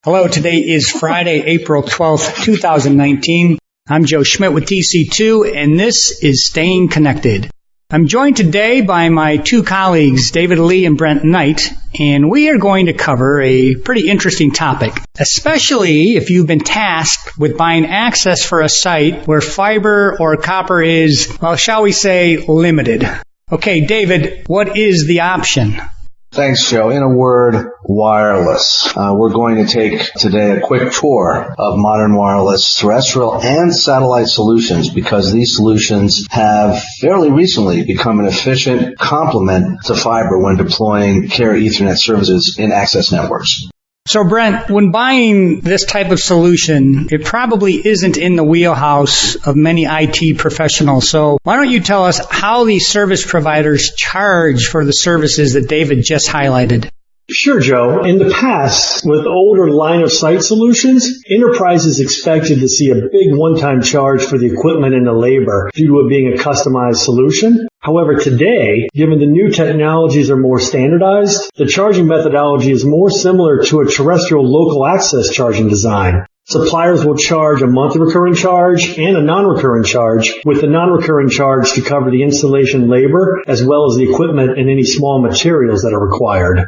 Hello, today is Friday, April 12th, 2019. I'm Joe Schmidt with TC2, and this is Staying Connected. I'm joined today by my two colleagues, David Lee and Brent Knight, and we are going to cover a pretty interesting topic, especially if you've been tasked with buying access for a site where fiber or copper is, well, shall we say, limited. Okay, David, what is the option? Thanks, Joe. In a word, wireless. We're going to take today a quick tour of modern wireless terrestrial and satellite solutions because these solutions have fairly recently become an efficient complement to fiber when deploying carrier Ethernet services in access networks. So, Brent, when buying this type of solution, it probably isn't in the wheelhouse of many IT professionals. So why don't you tell us how these service providers charge for the services that David just highlighted? Sure, Joe. In the past, with older line-of-sight solutions, enterprises expected to see a big one-time charge for the equipment and the labor due to it being a customized solution. However, today, given the new technologies are more standardized, the charging methodology is more similar to a terrestrial local access charging design. Suppliers will charge a monthly recurring charge and a non-recurring charge, with the non-recurring charge to cover the installation labor as well as the equipment and any small materials that are required.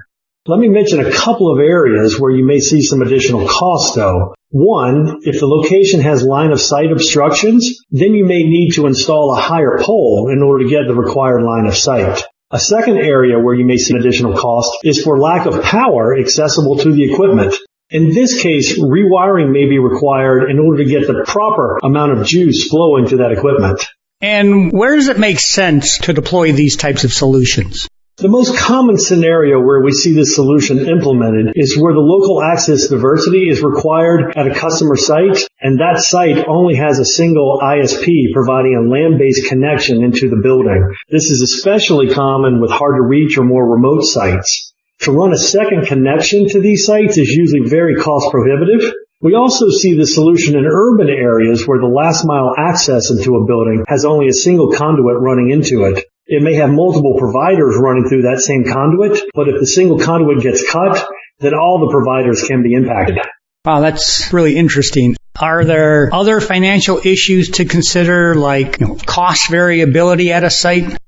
Let me mention a couple of areas where you may see some additional cost, though. One, if the location has line-of-sight obstructions, then you may need to install a higher pole in order to get the required line of sight. A second area where you may see additional cost is for lack of power accessible to the equipment. In this case, rewiring may be required in order to get the proper amount of juice flowing to that equipment. And where does it make sense to deploy these types of solutions? The most common scenario where we see this solution implemented is where the local access diversity is required at a customer site, and that site only has a single ISP providing a LAN-based connection into the building. This is especially common with hard-to-reach or more remote sites. To run a second connection to these sites is usually very cost-prohibitive. We also see the solution in urban areas where the last-mile access into a building has only a single conduit running into it. It may have multiple providers running through that same conduit, but if the single conduit gets cut, then all the providers can be impacted. Wow, that's really interesting. Are there other financial issues to consider, like cost variability at a site?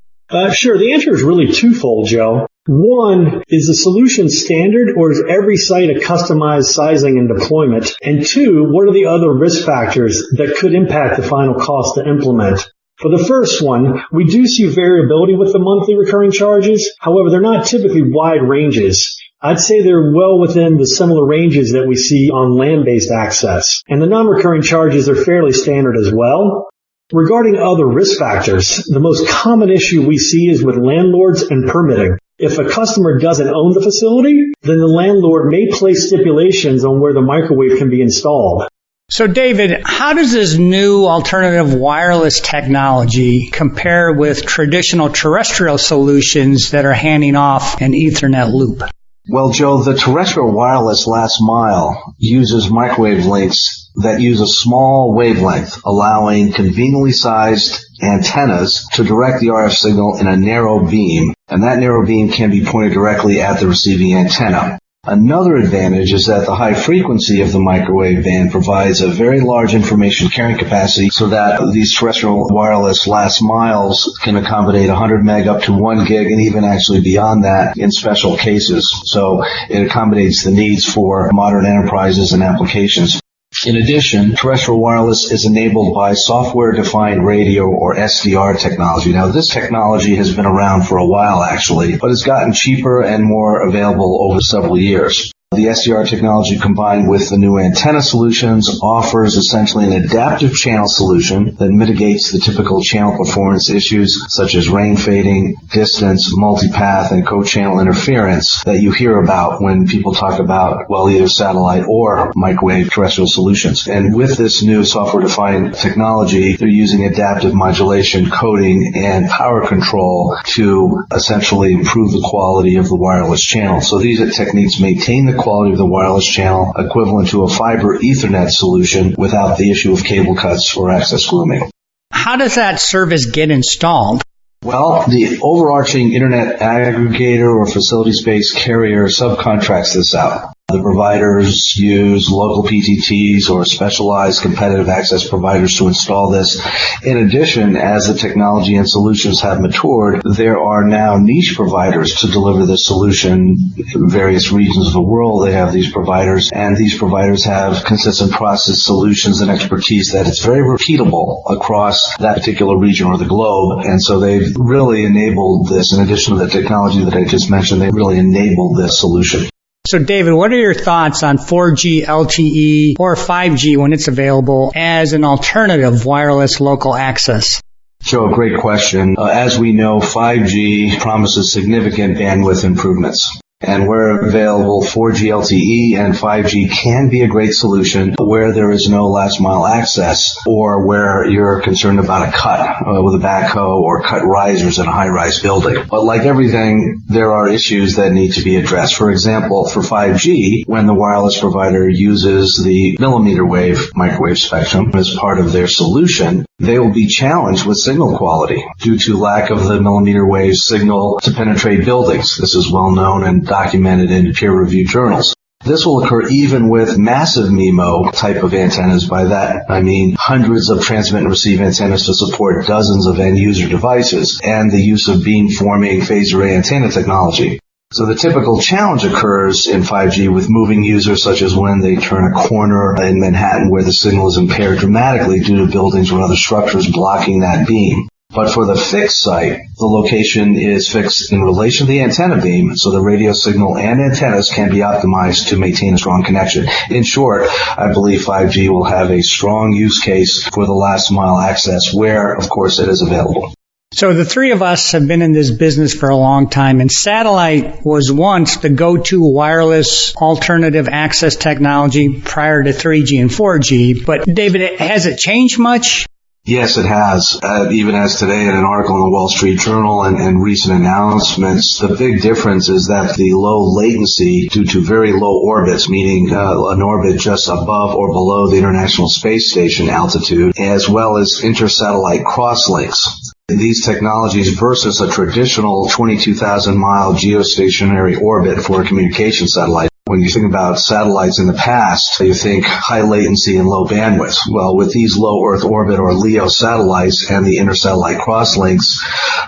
Sure. The answer is really twofold, Joe. One, is the solution standard or is every site a customized sizing and deployment? And two, what are the other risk factors that could impact the final cost to implement? For the first one, we do see variability with the monthly recurring charges. However, they're not typically wide ranges. I'd say they're well within the similar ranges that we see on land-based access. And the non-recurring charges are fairly standard as well. Regarding other risk factors, the most common issue we see is with landlords and permitting. If a customer doesn't own the facility, then the landlord may place stipulations on where the microwave can be installed. So, David, how does this new alternative wireless technology compare with traditional terrestrial solutions that are handing off an Ethernet loop? Well, Joe, the terrestrial wireless last mile uses microwave links that use a small wavelength, allowing conveniently sized antennas to direct the RF signal in a narrow beam, and that narrow beam can be pointed directly at the receiving antenna. Another advantage is that the high frequency of the microwave band provides a very large information carrying capacity so that these terrestrial wireless last miles can accommodate 100 meg up to 1 gig and even actually beyond that in special cases. So it accommodates the needs for modern enterprises and applications. In addition, terrestrial wireless is enabled by software-defined radio or SDR technology. Now, this technology has been around for a while, actually, but it's gotten cheaper and more available over several years. The SDR technology combined with the new antenna solutions offers essentially an adaptive channel solution that mitigates the typical channel performance issues such as rain fading, distance, multipath, and co-channel interference that you hear about when people talk about, well, either satellite or microwave terrestrial solutions. And with this new software-defined technology, they're using adaptive modulation, coding, and power control to essentially improve the quality of the wireless channel. So these techniques maintain the quality of the wireless channel equivalent to a fiber Ethernet solution without the issue of cable cuts or access grooming. How does that service get installed? Well, the overarching internet aggregator or facilities-based carrier subcontracts this out. The providers use local PTTs or specialized competitive access providers to install this. In addition, as the technology and solutions have matured, there are now niche providers to deliver this solution in various regions of the world. They have these providers, and these providers have consistent process solutions and expertise that it's very repeatable across that particular region or the globe. And so they've really enabled this. In addition to the technology that I just mentioned, they really enabled this solution. So, David, what are your thoughts on 4G LTE or 5G when it's available as an alternative wireless local access? Joe, great question. As we know, 5G promises significant bandwidth improvements. And where available, 4G LTE and 5G can be a great solution where there is no last mile access or where you're concerned about a cut with a backhoe or cut risers in a high-rise building. But like everything, there are issues that need to be addressed. For example, for 5G, when the wireless provider uses the millimeter wave microwave spectrum as part of their solution, they will be challenged with signal quality due to lack of the millimeter wave signal to penetrate buildings. This is well known and documented in peer-reviewed journals. This will occur even with massive MIMO type of antennas. By that, I mean hundreds of transmit and receive antennas to support dozens of end-user devices and the use of beam-forming phased array antenna technology. So the typical challenge occurs in 5G with moving users, such as when they turn a corner in Manhattan where the signal is impaired dramatically due to buildings or other structures blocking that beam. But for the fixed site, the location is fixed in relation to the antenna beam, so the radio signal and antennas can be optimized to maintain a strong connection. In short, I believe 5G will have a strong use case for the last mile access where, of course, it is available. So the three of us have been in this business for a long time, and satellite was once the go-to wireless alternative access technology prior to 3G and 4G. But David, has it changed much? Yes, it has. Even as today in an article in the Wall Street Journal and recent announcements, the big difference is that the low latency due to very low orbits, meaning an orbit just above or below the International Space Station altitude, as well as intersatellite crosslinks. These technologies versus a traditional 22,000-mile geostationary orbit for a communication satellite. When you think about satellites in the past, you think high latency and low bandwidth. Well, with these low Earth orbit or LEO satellites and the intersatellite crosslinks,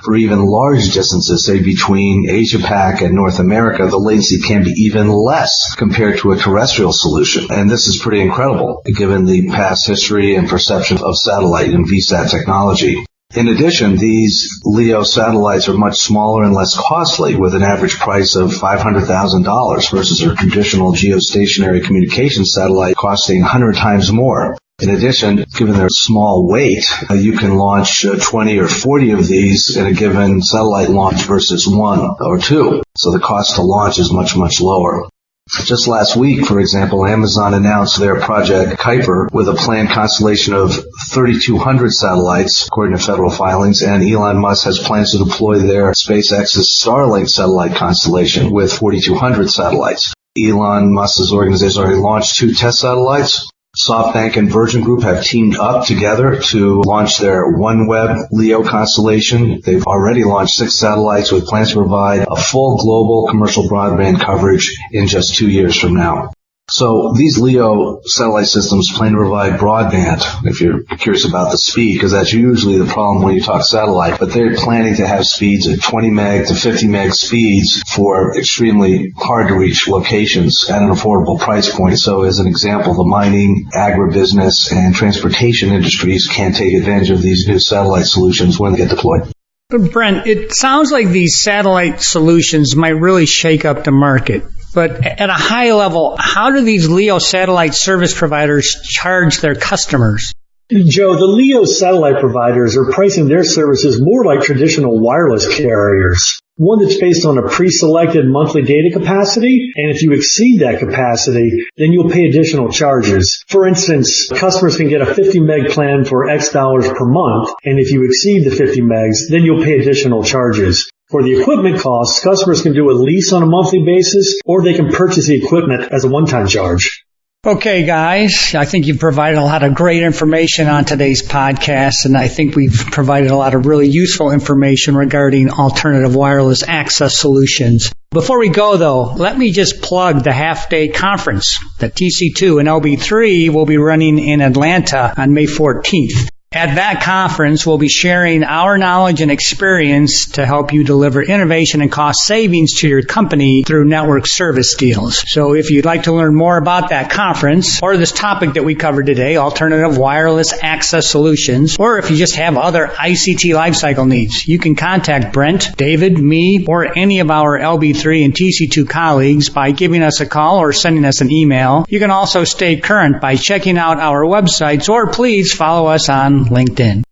for even large distances, say between Asia-Pac and North America, the latency can be even less compared to a terrestrial solution. And this is pretty incredible, given the past history and perception of satellite and VSAT technology. In addition, these LEO satellites are much smaller and less costly, with an average price of $500,000 versus a traditional geostationary communication satellite costing 100 times more. In addition, given their small weight, you can launch 20 or 40 of these in a given satellite launch versus one or two. So the cost to launch is much, much lower. Just last week, for example, Amazon announced their Project Kuiper with a planned constellation of 3,200 satellites, according to federal filings, and Elon Musk has plans to deploy their SpaceX's Starlink satellite constellation with 4,200 satellites. Elon Musk's organization already launched 2 test satellites. SoftBank and Virgin Group have teamed up together to launch their OneWeb LEO constellation. They've already launched 6 satellites with plans to provide a full global commercial broadband coverage in just 2 years from now. So these LEO satellite systems plan to provide broadband, if you're curious about the speed, because that's usually the problem when you talk satellite, but they're planning to have speeds at 20 meg to 50 meg speeds for extremely hard to reach locations at an affordable price point. So as an example, the mining, agribusiness, and transportation industries can take advantage of these new satellite solutions when they get deployed. Brent, it sounds like these satellite solutions might really shake up the market. But at a high level, how do these LEO satellite service providers charge their customers? Joe, the LEO satellite providers are pricing their services more like traditional wireless carriers. One that's based on a pre-selected monthly data capacity, and if you exceed that capacity, then you'll pay additional charges. For instance, customers can get a 50 meg plan for X dollars per month, and if you exceed the 50 megs, then you'll pay additional charges. For the equipment costs, customers can do a lease on a monthly basis, or they can purchase the equipment as a one-time charge. Okay, guys, I think you've provided a lot of great information on today's podcast, and I think we've provided a lot of really useful information regarding alternative wireless access solutions. Before we go, though, let me just plug the half-day conference that TC2 and LB3 will be running in Atlanta on May 14th. At that conference, we'll be sharing our knowledge and experience to help you deliver innovation and cost savings to your company through network service deals. So if you'd like to learn more about that conference or this topic that we covered today, alternative wireless access solutions, or if you just have other ICT lifecycle needs, you can contact Brent, David, me, or any of our LB3 and TC2 colleagues by giving us a call or sending us an email. You can also stay current by checking out our websites, or please follow us on LinkedIn.